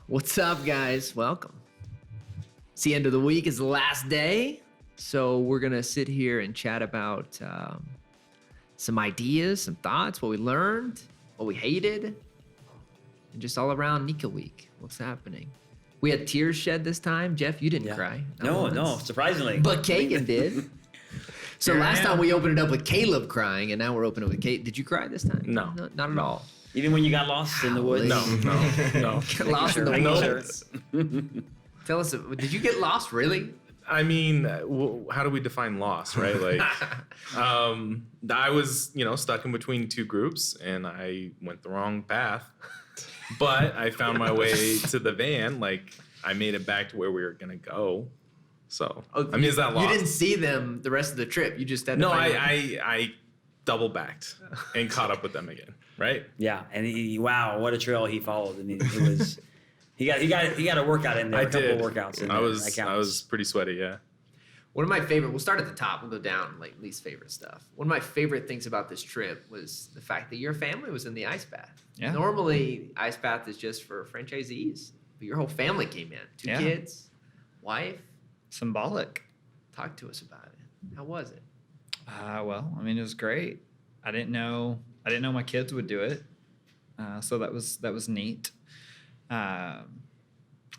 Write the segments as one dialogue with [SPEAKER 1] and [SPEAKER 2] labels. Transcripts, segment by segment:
[SPEAKER 1] What's up, guys? Welcome. It's the end of the week. It's the last day. So we're going to sit here and chat about some ideas, some thoughts, what we learned, what we hated, and just all around Nica week. What's happening? We had tears shed this time. Jeff, you didn't cry.
[SPEAKER 2] No, surprisingly.
[SPEAKER 1] But Keagan did. So last time we opened it up with Caleb crying, and now we're opening it with Kate. Did you cry this time?
[SPEAKER 3] No.
[SPEAKER 1] Not at all.
[SPEAKER 2] Even when you got lost in the woods?
[SPEAKER 3] No.
[SPEAKER 1] Get lost in the woods. Tell us, did you get lost, really?
[SPEAKER 3] I mean, how do we define lost, right? Like, I was, stuck in between two groups, and I went the wrong path. But I found my way to the van. Like, I made it back to where we were gonna go. So, is that lost?
[SPEAKER 1] You didn't see them the rest of the trip. You just had to
[SPEAKER 3] I double backed and caught up with them again, right?
[SPEAKER 2] Yeah, and wow, what a trail he followed. I mean, it was he got a workout in there. A couple of workouts in there.
[SPEAKER 3] I was pretty sweaty, yeah.
[SPEAKER 1] One of my favorite, we'll start at the top, we'll go down, like least favorite stuff. One of my favorite things about this trip was the fact that your family was in the ice bath. Yeah. Normally, ice bath is just for franchisees, but your whole family came in. Two kids, wife.
[SPEAKER 4] Symbolic.
[SPEAKER 1] Talk to us about it. How was it?
[SPEAKER 4] Well, I mean, it was great. I didn't know my kids would do it, so that was neat. I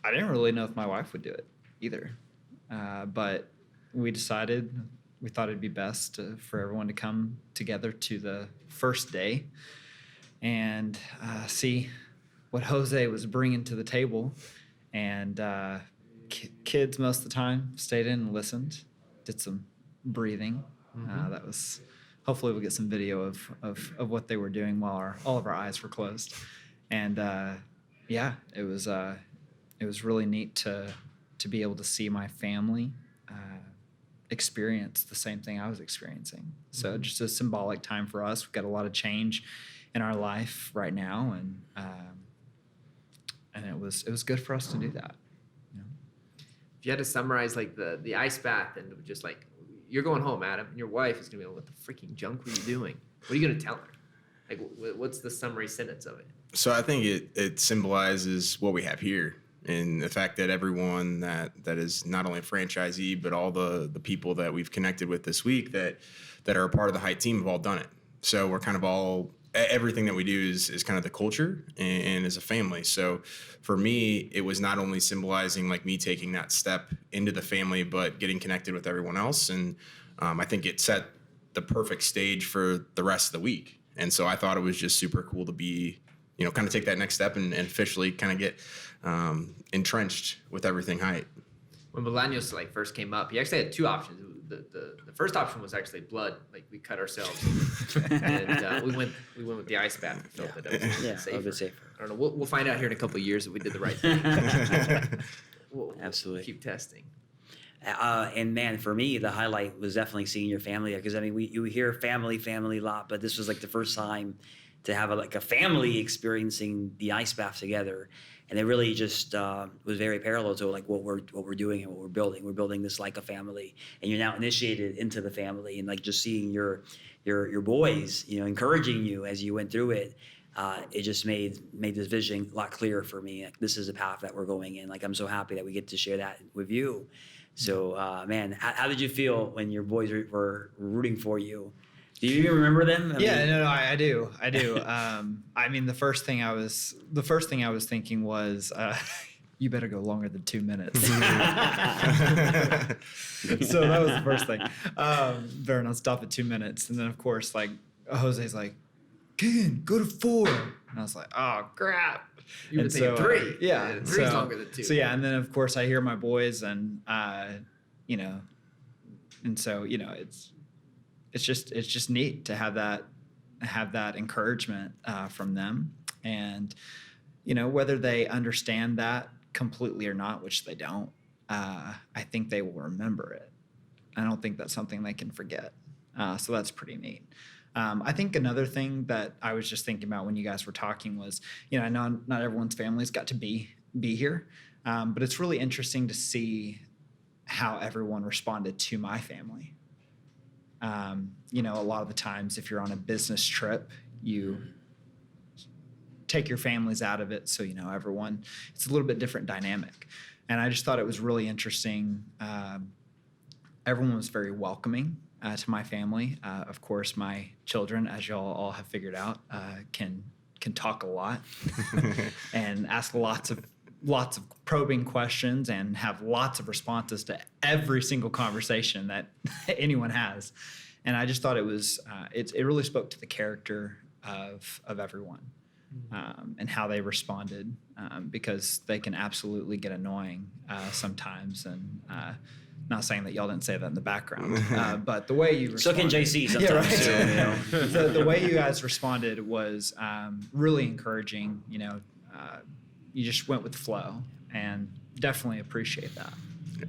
[SPEAKER 4] didn't really know if my wife would do it either, but we decided we thought it'd be best for everyone to come together to the first day and see what Jose was bringing to the table, and kids most of the time stayed in and listened, did some breathing. That was, hopefully we'll get some video of what they were doing while all of our eyes were closed. And it was really neat to be able to see my family experience the same thing I was experiencing. So just a symbolic time for us. We've got a lot of change in our life right now, and it was good for us to do that.
[SPEAKER 1] If you had to summarize like the ice bath and just like, you're going home, Adam, and your wife is going to be like, what the freaking junk were you doing? What are you going to tell her? Like, what's the summary sentence of it?
[SPEAKER 5] So I think it symbolizes what we have here, and the fact that everyone that is not only a franchisee, but all the people that we've connected with this week that are a part of the Hite team have all done it. So we're kind of all, everything that we do is kind of the culture and as a family. So for me, it was not only symbolizing like me taking that step into the family, but getting connected with everyone else. And I think it set the perfect stage for the rest of the week. And so I thought it was just super cool to be, kind of take that next step and officially kind of get entrenched with everything Hite.
[SPEAKER 1] When Bolaños first came up, he actually had two options. The first option was actually blood, like we cut ourselves, and we went with the ice bath. We felt that it was safer. I don't know. We'll find out here in a couple of years if we did the right thing. We'll keep testing.
[SPEAKER 2] And man, for me, the highlight was definitely seeing your family, because I mean, you hear family a lot, but this was like the first time to have a family experiencing the ice bath together. And it really just was very parallel to like what we're doing and what we're building. We're building this like a family, and you're now initiated into the family, and like just seeing your boys, encouraging you as you went through it. It just made this vision a lot clearer for me. Like, this is a path that we're going in. Like, I'm so happy that we get to share that with you. So, man, how did you feel when your boys were rooting for you? Do you even remember them?
[SPEAKER 4] I do. I mean, the first thing I was thinking was, you better go longer than 2 minutes. So that was the first thing. Better not stop at 2 minutes. And then, of course, like, Jose's like, Keagan, go to 4. And I was like, oh, crap.
[SPEAKER 1] You were thinking 3.
[SPEAKER 4] Yeah.
[SPEAKER 1] 3's longer than 2.
[SPEAKER 4] So, yeah, and then, of course, I hear my boys, and, and so, it's just neat to have that encouragement from them, and whether they understand that completely or not, which they don't, I think they will remember it. I don't think that's something they can forget. So that's pretty neat. I think another thing that I was just thinking about when you guys were talking was, I know not everyone's families got to be here, but it's really interesting to see how everyone responded to my family. A lot of the times if you're on a business trip, you take your families out of it. So, everyone, it's a little bit different dynamic. And I just thought it was really interesting. Everyone was very welcoming to my family. Of course, my children, as y'all all have figured out, can talk a lot and ask lots of probing questions and have lots of responses to every single conversation that anyone has. And I just thought it was it really spoke to the character of everyone and how they responded, because they can absolutely get annoying sometimes. And not saying that y'all didn't say that in the background, but the way you responded,
[SPEAKER 2] So can JC sometimes.
[SPEAKER 4] Yeah, right.
[SPEAKER 2] Too,
[SPEAKER 4] the way you guys responded was really encouraging. You just went with the flow, and definitely appreciate that.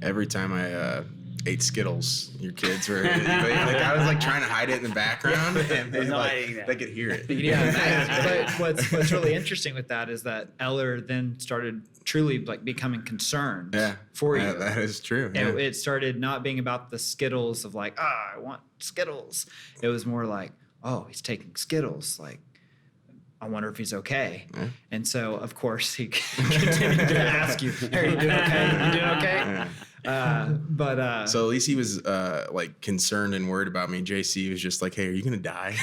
[SPEAKER 5] Every time I ate Skittles, your kids were like, I was like trying to hide it in the background, and they could hear it.
[SPEAKER 4] But what's really interesting with that is that Eller then started truly like becoming concerned for you.
[SPEAKER 5] That is true. Yeah.
[SPEAKER 4] It started not being about the Skittles of like, I want Skittles. It was more like, oh, he's taking Skittles. Like, I wonder if he's okay. Yeah. And so, of course, he continued to ask you, hey, are you doing okay? You doing okay?
[SPEAKER 5] Yeah. So at least he was like concerned and worried about me. JC was just like, hey, are you going to die?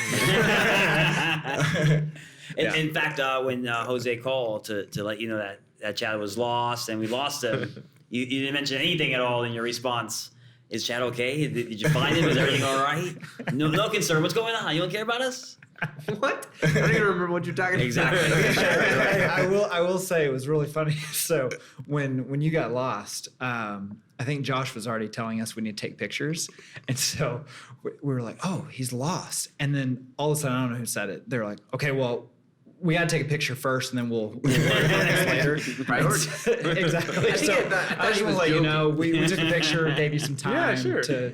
[SPEAKER 2] In fact, when Jose called to let you know that Chad was lost and we lost him, you didn't mention anything at all in your response. Is Chad okay? Did you find him? Is everything all right? No concern. What's going on? You don't care about us?
[SPEAKER 1] What? I don't even remember what you're talking
[SPEAKER 2] Exactly.
[SPEAKER 1] about.
[SPEAKER 4] I will say it was really funny. So when you got lost, I think Josh was already telling us we need to take pictures, and so we were like, "Oh, he's lost." And then all of a sudden, I don't know who said it. They're like, "Okay, well, we got to take a picture first, and then we'll worry about this later." Exactly. I just want to let you know we took a picture, gave you some time to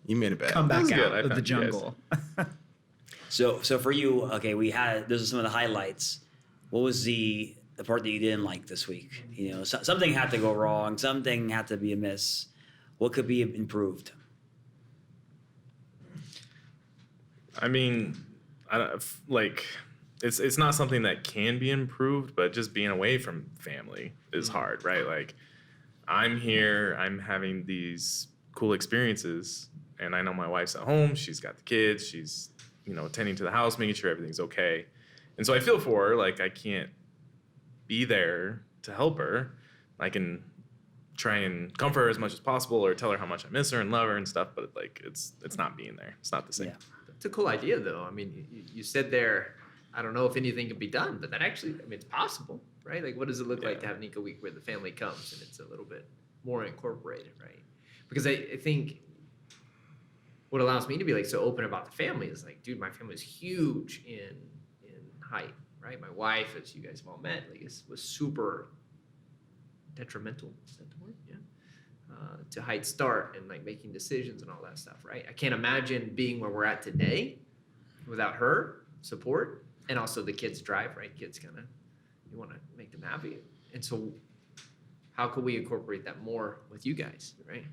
[SPEAKER 5] you made it back.
[SPEAKER 4] come back out of the jungle.
[SPEAKER 2] So for you, okay, those are some of the highlights. What was the part that you didn't like this week? Something had to go wrong. Something had to be amiss. What could be improved?
[SPEAKER 3] I mean, it's not something that can be improved, but just being away from family is hard, right? Like, I'm here, I'm having these cool experiences, and I know my wife's at home. She's got the kids. She's attending to the house, making sure everything's okay. And so I feel for her, like I can't be there to help her. I can try and comfort her as much as possible or tell her how much I miss her and love her and stuff, but like it's not being there. It's not the same.
[SPEAKER 2] Yeah.
[SPEAKER 1] It's a cool idea, though. I mean, you said there, I don't know if anything can be done, but that actually, I mean, it's possible, right? Like, what does it look like to have Nica Week where the family comes and it's a little bit more incorporated, right? Because I think what allows me to be like so open about the family is like, dude, my family is huge in Hite, right? My wife, as you guys have all met, like was super detrimental. Is that the word? Yeah. To Hite's start and like making decisions and all that stuff, right? I can't imagine being where we're at today without her support and also the kids' drive, right? Kids you want to make them happy, and so how could we incorporate that more with you guys, right?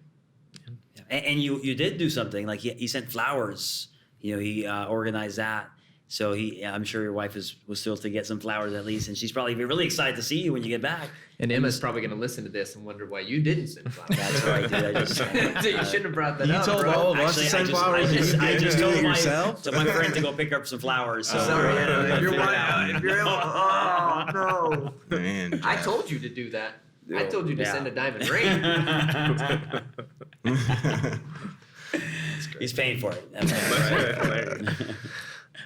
[SPEAKER 2] And you did do something like he sent flowers. He organized that. So I'm sure your wife was thrilled to get some flowers at least, and she's probably really excited to see you when you get back.
[SPEAKER 1] And Emma's probably going to listen to this and wonder why you didn't send flowers.
[SPEAKER 2] That's right, dude.
[SPEAKER 1] You shouldn't have brought that up.
[SPEAKER 5] You told
[SPEAKER 1] bro.
[SPEAKER 5] all of us to send flowers.
[SPEAKER 2] I just told
[SPEAKER 5] yourself.
[SPEAKER 2] my friend to go pick up some flowers. So
[SPEAKER 1] Sorry,
[SPEAKER 2] if
[SPEAKER 1] you're oh no.
[SPEAKER 5] Man,
[SPEAKER 1] I told you to do that. I told you to send a diamond ring.
[SPEAKER 2] He's paying for it. That's right.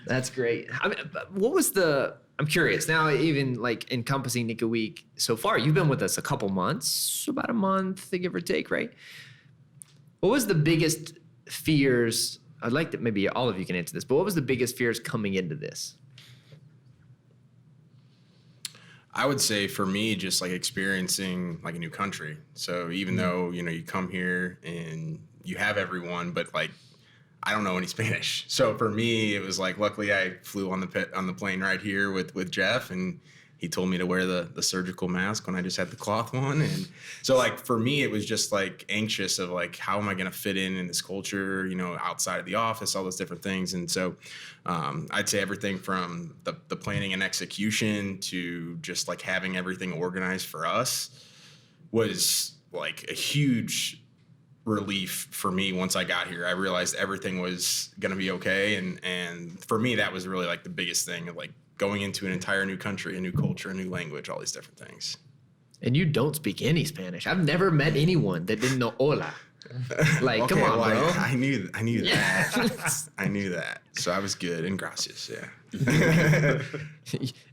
[SPEAKER 1] That's great. I mean, what was I'm curious now, even like encompassing Nica Week so far, you've been with us a couple months, about a month, give or take, right? What was the biggest fears? I'd like that maybe all of you can answer this, but what was the biggest fears coming into this?
[SPEAKER 5] I would say for me, just like experiencing like a new country. So even though, you come here and you have everyone, but like, I don't know any Spanish. So for me, it was like, luckily I flew on the plane right here with Jeff, and he told me to wear the surgical mask when I just had the cloth one. And so like for me, it was just like anxious of like, how am I going to fit in this culture, you know, outside of the office, all those different things. And so I'd say everything from the planning and execution to just like having everything organized for us was like a huge relief for me. Once I got here, I realized everything was going to be okay. And for me, that was really like the biggest thing of like going into an entire new country, a new culture, a new language, all these different things.
[SPEAKER 1] And you don't speak any Spanish. I've never met anyone that didn't know hola. Like,
[SPEAKER 5] Okay,
[SPEAKER 1] come on,
[SPEAKER 5] well,
[SPEAKER 1] bro.
[SPEAKER 5] I knew that. I knew that. So I was good. And gracias, yeah.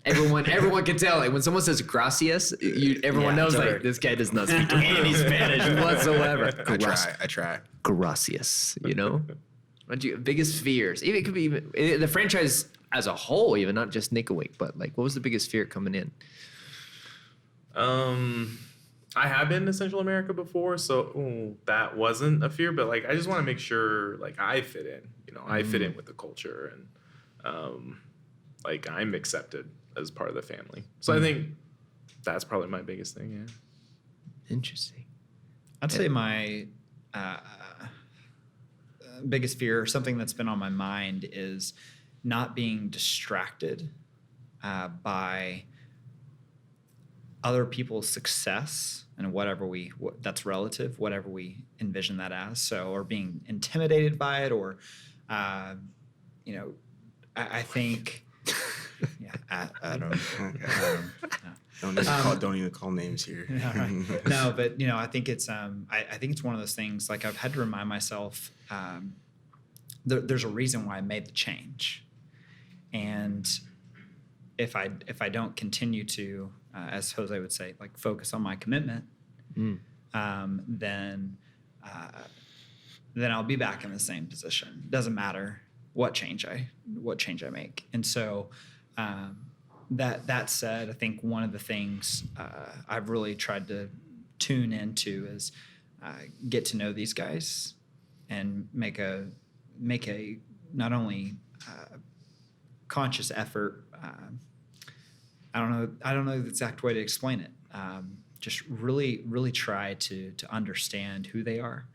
[SPEAKER 1] Everyone can tell. Like when someone says gracias, everyone
[SPEAKER 2] Yeah,
[SPEAKER 1] knows
[SPEAKER 2] it's
[SPEAKER 1] like
[SPEAKER 2] alright.
[SPEAKER 1] this guy does not speak any Spanish whatsoever.
[SPEAKER 5] I try.
[SPEAKER 1] Gracias. You know, what your biggest fears? Even it could be the franchise as a whole, even not just Nica Week, but like what was the biggest fear coming in?
[SPEAKER 3] I have been to Central America before, so that wasn't a fear. But like, I just want to make sure like I fit in. You know, I fit in with the culture, and like I'm accepted as part of the family. So I think that's probably my biggest thing. Yeah.
[SPEAKER 1] Interesting.
[SPEAKER 4] I'd say my biggest fear, or something that's been on my mind, is not being distracted by other people's success and that's relative, whatever we envision that as. So, or being intimidated by it, or, you know, I think, yeah, I don't know.
[SPEAKER 5] Don't even call names here.
[SPEAKER 4] Yeah, right. No, but you know, I think it's I think it's one of those things. Like I've had to remind myself, there's a reason why I made the change, and if I don't continue to, as Jose would say, like focus on my commitment, then I'll be back in the same position. Doesn't matter what change I make, and so. That said, I think one of the things I've really tried to tune into is get to know these guys and make a not only conscious effort. I don't know the exact way to explain it. Just really try to understand who they are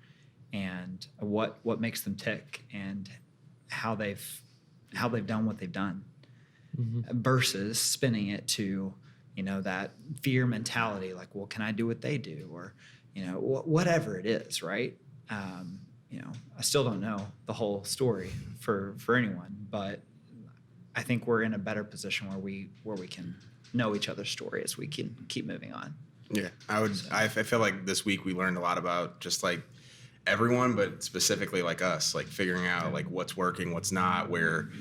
[SPEAKER 4] and what makes them tick and how they've done what they've done. Versus spinning it to, you know, that fear mentality, like, well, can I do what they do, or, you know, whatever it is, right? You know, I still don't know the whole story for anyone, but I think we're in a better position where we can know each other's story as we can keep moving on.
[SPEAKER 5] Yeah, I feel like this week we learned a lot about just like everyone, but specifically like us, like figuring out like what's working, what's not, where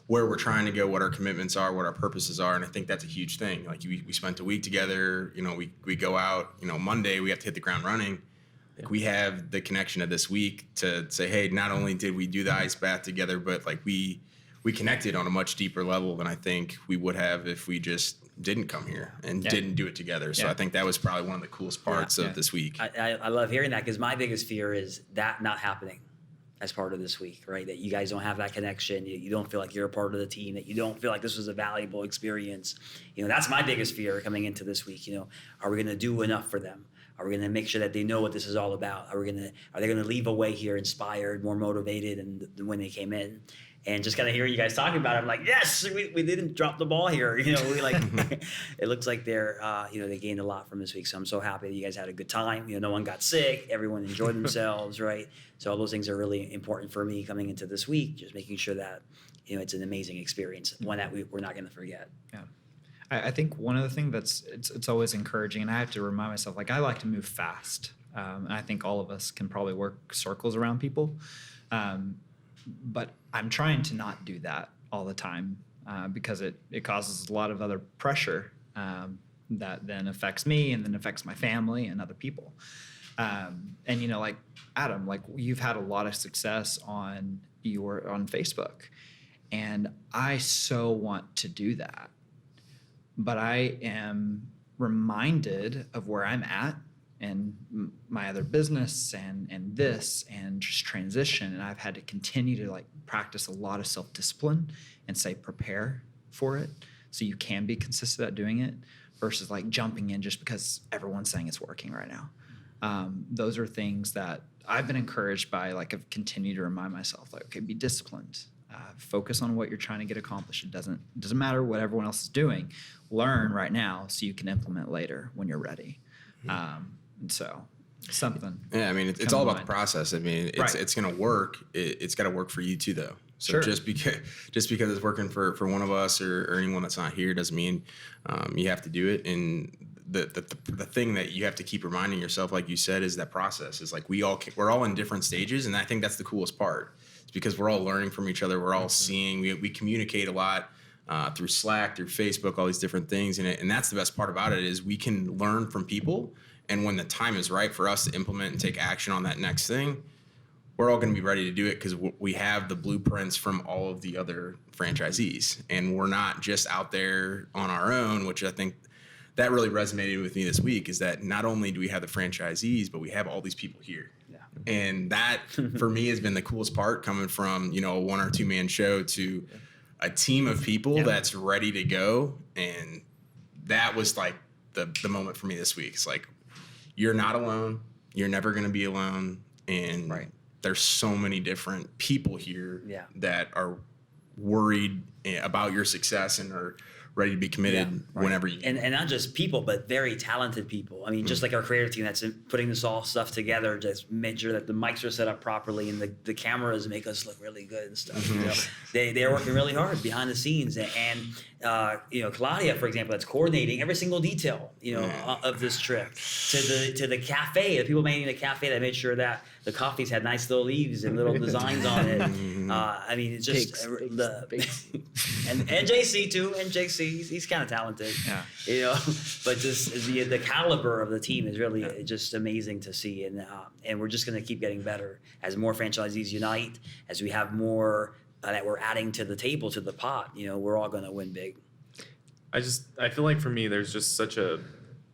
[SPEAKER 5] we're trying to go, what our commitments are, what our purposes are. And I think that's a huge thing. Like we spent a week together, you know, we go out, you know, Monday we have to hit the ground running. Like we have the connection of this week to say, hey, not only did we do the ice bath together, but like we connected on a much deeper level than I think we would have if we just didn't come here and didn't do it together. So I think that was probably one of the coolest parts of this week.
[SPEAKER 2] I love hearing that, because my biggest fear is that not happening as part of this week, right? That you guys don't have that connection. You don't feel like you're a part of the team, that you don't feel like this was a valuable experience. You know, that's my biggest fear coming into this week. You know, are we going to do enough for them? Are we going to make sure that they know what this is all about? Are they going to leave away here inspired, more motivated than when they came in? And just kind of hearing you guys talking about it, I'm like, yes, we didn't drop the ball here. You know, we like, it looks like they're, you know, they gained a lot from this week. So I'm so happy that you guys had a good time. You know, no one got sick. Everyone enjoyed themselves, right? So all those things are really important for me coming into this week, just making sure that, you know, it's an amazing experience, one that we're not going to forget.
[SPEAKER 4] Yeah. I think one of the things it's always encouraging, and I have to remind myself, like I like to move fast. And I think all of us can probably work circles around people. But I'm trying to not do that all the time because it causes a lot of other pressure that then affects me and then affects my family and other people. And, you know, like Adam, like you've had a lot of success on Facebook, and I so want to do that. But I am reminded of where I'm at and my other business and this and just transition. And I've had to continue to like practice a lot of self-discipline and say, prepare for it so you can be consistent at doing it versus like jumping in just because everyone's saying it's working right now. Those are things that I've been encouraged by. Like I've continued to remind myself, like, okay, be disciplined. Focus on what you're trying to get accomplished. It doesn't matter what everyone else is doing. Learn right now so you can implement later when you're ready. And so something.
[SPEAKER 5] Yeah, I mean, it's all about the process. I mean, it's going to work. It's got to work for you too, though. So
[SPEAKER 4] Sure.
[SPEAKER 5] just because it's working for one of us or anyone that's not here doesn't mean you have to do it. And the thing that you have to keep reminding yourself, like you said, is that process is like we're all in different stages, and I think that's the coolest part. It's because we're all learning from each other. We're all seeing. We communicate a lot through Slack, through Facebook, all these different things, and that's the best part about it is we can learn from people. And when the time is right for us to implement and take action on that next thing, we're all going to be ready to do it because we have the blueprints from all of the other franchisees. And we're not just out there on our own, which I think that really resonated with me this week, is that not only do we have the franchisees, but we have all these people here. Yeah. And that, for me, has been the coolest part, coming from, a 1 or 2 man show to a team of people that's ready to go. And that was like the moment for me this week. It's like, you're not alone. You're never going to be alone. And there's so many different people here that are worried about your success and are ready to be committed whenever you
[SPEAKER 2] and not just people, but very talented people. I mean, just like our creative team that's putting this all stuff together, just make sure that the mics are set up properly and the cameras make us look really good and stuff. They're working really hard behind the scenes, and Claudia, for example, that's coordinating every single detail of this trip to the cafe. The people managing the cafe that made sure that the coffees had nice little leaves and little designs on it. I mean, it's just and JC too, and JC. He's kind of talented, but just the caliber of the team is really just amazing to see, and we're just going to keep getting better as more franchisees unite, as we have more that we're adding to the table, to the pot. We're all going to win big.
[SPEAKER 3] I feel like for me, there's just such a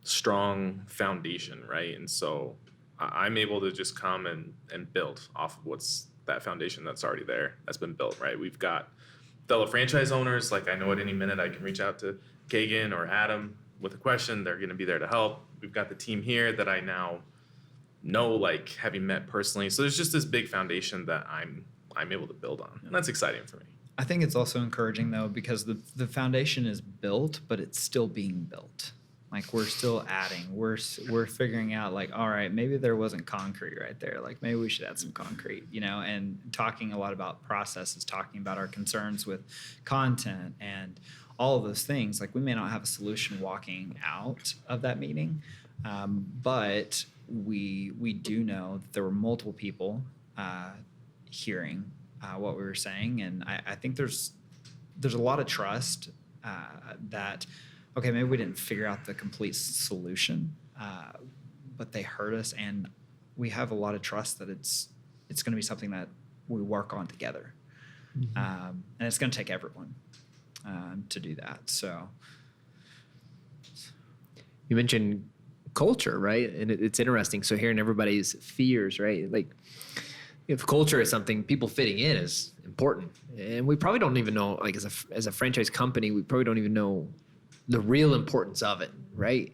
[SPEAKER 3] strong foundation, right? And so I'm able to just come and build off of what's that foundation that's already there, that's been built, right? We've got fellow franchise owners. Like, I know at any minute I can reach out to Keagan or Adam with a question. They're going to be there to help. We've got the team here that I now know, like, having met personally. So there's just this big foundation that I'm able to build on. And that's exciting for me.
[SPEAKER 4] I think it's also encouraging, though, because the foundation is built, but it's still being built. Like, we're still adding. We're figuring out, like, all right, maybe there wasn't concrete right there. Like, maybe we should add some concrete, and talking a lot about processes, talking about our concerns with content and all of those things. Like, we may not have a solution walking out of that meeting, but we do know that there were multiple people hearing what we were saying. And I think there's a lot of trust that, okay, maybe we didn't figure out the complete solution, but they heard us, and we have a lot of trust that it's going to be something that we work on together. And it's going to take everyone to do that. So
[SPEAKER 1] you mentioned culture, right? And it's interesting. So hearing everybody's fears, right? Like, if culture is something, people fitting in is important. And we probably don't even know, like, as a franchise company, we probably don't even know the real importance of it, right?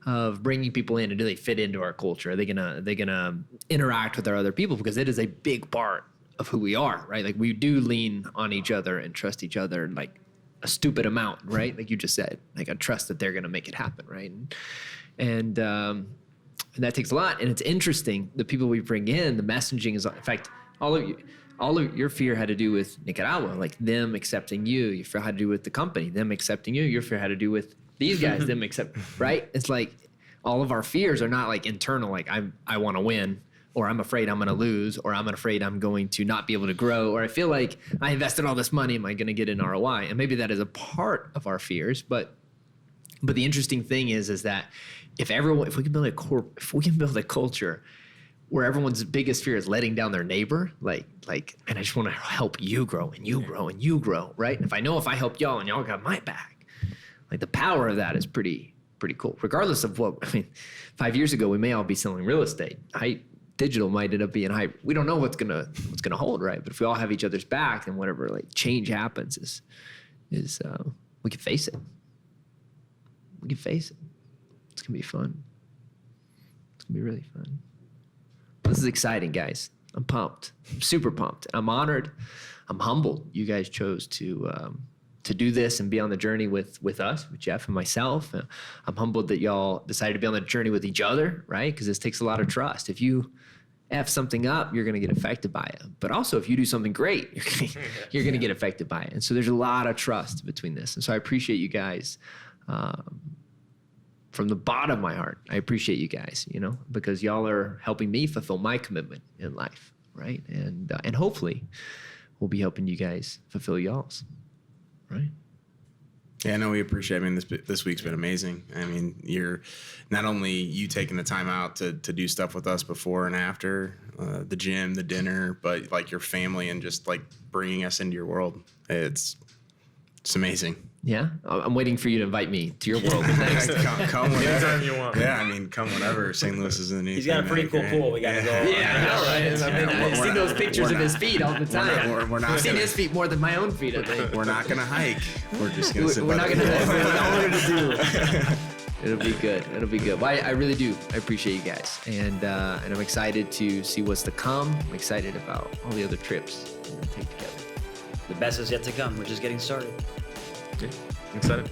[SPEAKER 1] Of bringing people in, and do they fit into our culture? Are they gonna interact with our other people? Because it is a big part of who we are, right? Like, we do lean on each other and trust each other, like a stupid amount, right? Like you just said, like, I trust that they're gonna make it happen, right? And that takes a lot. And it's interesting, the people we bring in, the messaging is, in fact, all of your fear had to do with Nicaragua, like them accepting you. Your fear had to do with the company, them accepting you. Your fear had to do with these guys, them accept, right? It's like all of our fears are not like internal, like I want to win, or I'm afraid I'm going to lose, or I'm afraid I'm going to not be able to grow, or I feel like I invested all this money, am I going to get an ROI? And maybe that is a part of our fears, but the interesting thing is that if we can build a culture where everyone's biggest fear is letting down their neighbor, like, and I just want to help you grow and you grow and you grow, right? And if I help y'all and y'all got my back, like, the power of that is pretty cool. Regardless of 5 years ago, we may all be selling real estate. Hite Digital might end up being Hite. We don't know what's gonna hold, right? But if we all have each other's back, then whatever, like, change happens is we can face it. we can face it. It's gonna be fun. It's gonna be really fun. This is exciting, guys. I'm pumped. I'm super pumped. I'm honored. I'm humbled. You guys chose to do this and be on the journey with us, with Jeff and myself. I'm humbled that y'all decided to be on the journey with each other, right? Because this takes a lot of trust. If you F something up, you're going to get affected by it. But also, if you do something great, you're going to get affected by it. And so there's a lot of trust between this. And so I appreciate you guys from the bottom of my heart. I appreciate you guys, because y'all are helping me fulfill my commitment in life, right? And hopefully we'll be helping you guys fulfill y'all's. Right.
[SPEAKER 5] Yeah, no, we appreciate it. I mean, this week's been amazing. I mean, you're not only you taking the time out to do stuff with us before and after the gym, the dinner, but like your family and just like bringing us into your world. It's amazing.
[SPEAKER 1] Yeah, I'm waiting for you to invite me to your world next.
[SPEAKER 5] Come whenever.
[SPEAKER 3] Anytime you want.
[SPEAKER 5] Yeah, I mean, come whenever. St. Louis is in the new.
[SPEAKER 2] He's got a pretty cool pool. We got to go.
[SPEAKER 1] Yeah, I know, right? I mean, I see those pictures of his feet all the time.
[SPEAKER 5] We're not
[SPEAKER 1] I've seen
[SPEAKER 5] gonna-
[SPEAKER 1] his feet more than my own feet, I think.
[SPEAKER 5] We're not gonna hike. We're just gonna sit.
[SPEAKER 1] We're
[SPEAKER 5] by
[SPEAKER 1] not
[SPEAKER 5] the
[SPEAKER 1] going to
[SPEAKER 5] pool.
[SPEAKER 1] know what to do. It'll be good. It'll be good. Well, I really do. I appreciate you guys. And I'm excited to see what's to come. I'm excited about all the other trips we're going to take together.
[SPEAKER 2] The best is yet to come. We're just getting started.
[SPEAKER 3] Yeah, I'm excited.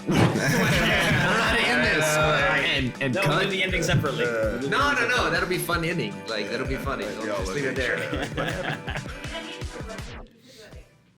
[SPEAKER 1] I don't know how to end this. And
[SPEAKER 2] No,
[SPEAKER 1] cut.
[SPEAKER 2] we'll do the ending separately.
[SPEAKER 1] No. That'll be fun ending. Like, that'll be funny.
[SPEAKER 5] Yo,
[SPEAKER 1] Just
[SPEAKER 5] let's
[SPEAKER 1] leave it
[SPEAKER 5] make
[SPEAKER 1] there.
[SPEAKER 5] sure.